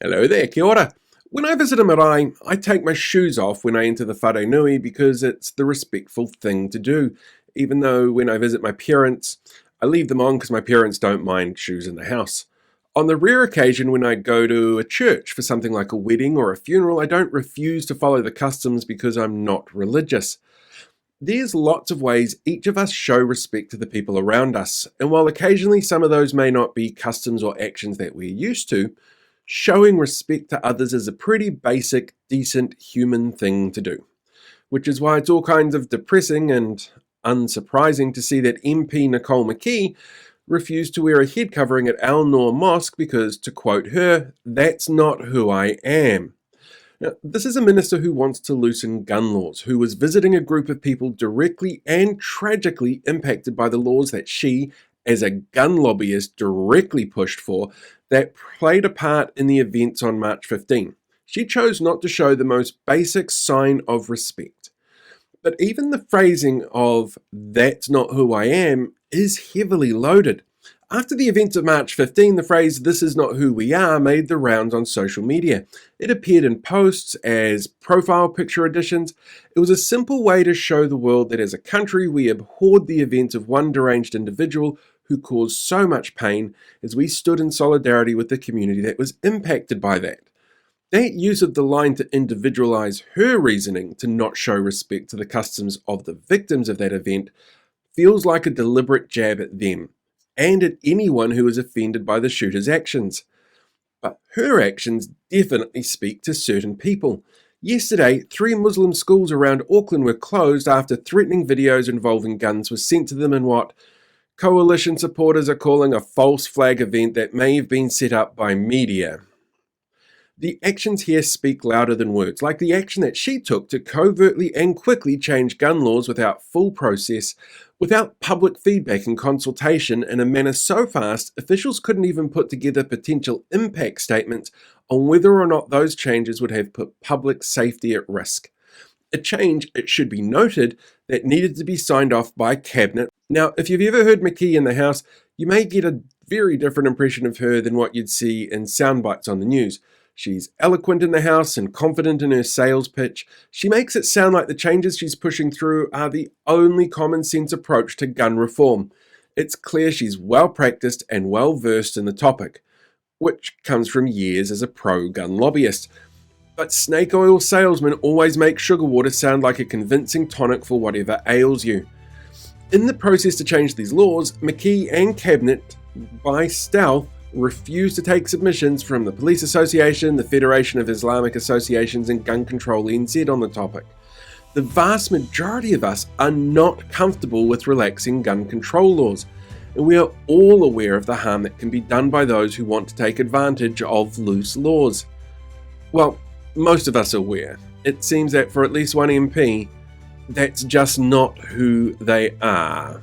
Hello there, kia ora. When I visit a marae, I take my shoes off when I enter the whare nui because it's the respectful thing to do, even though when I visit my parents, I leave them on because my parents don't mind shoes in the house. On the rare occasion when I go to a church for something like a wedding or a funeral, I don't refuse to follow the customs because I'm not religious. There's lots of ways each of us show respect to the people around us, and while occasionally some of those may not be customs or actions that we're used to, showing respect to others is a pretty basic, decent human thing to do. Which is why it's all kinds of depressing and unsurprising to see that MP Nicole McKee refused to wear a head covering at Al Noor Mosque because, to quote her, "That's not who I am." Now, this is a minister who wants to loosen gun laws, who was visiting a group of people directly and tragically impacted by the laws that she, as a gun lobbyist, directly pushed for, that played a part in the events on March 15. She chose not to show the most basic sign of respect. But even the phrasing of "that's not who I am" is heavily loaded. After the events of March 15, the phrase "this is not who we are" made the rounds on social media. It appeared in posts as profile picture additions. It was a simple way to show the world that as a country we abhorred the events of one deranged individual who caused so much pain, as we stood in solidarity with the community that was impacted by that. That use of the line to individualize her reasoning to not show respect to the customs of the victims of that event feels like a deliberate jab at them, and at anyone who is offended by the shooter's actions. But her actions definitely speak to certain people. Yesterday, 3 Muslim schools around Auckland were closed after threatening videos involving guns were sent to them in what coalition supporters are calling a false flag event that may have been set up by media. The actions here speak louder than words, like the action that she took to covertly and quickly change gun laws without full process, without public feedback and consultation, in a manner so fast officials couldn't even put together potential impact statements on whether or not those changes would have put public safety at risk. A change, it should be noted, that needed to be signed off by Cabinet. Now, if you've ever heard McKee in the House, you may get a very different impression of her than what you'd see in sound bites on the news. She's eloquent in the House and confident in her sales pitch. She makes it sound like the changes she's pushing through are the only common sense approach to gun reform. It's clear she's well practiced and well versed in the topic, which comes from years as a pro-gun lobbyist. But snake oil salesmen always make sugar water sound like a convincing tonic for whatever ails you. In the process to change these laws, McKee and Cabinet, by stealth, refused to take submissions from the Police Association, the Federation of Islamic Associations, and Gun Control NZ on the topic. The vast majority of us are not comfortable with relaxing gun control laws, and we are all aware of the harm that can be done by those who want to take advantage of loose laws. Well, most of us are aware. It seems that for at least one MP, that's just not who they are.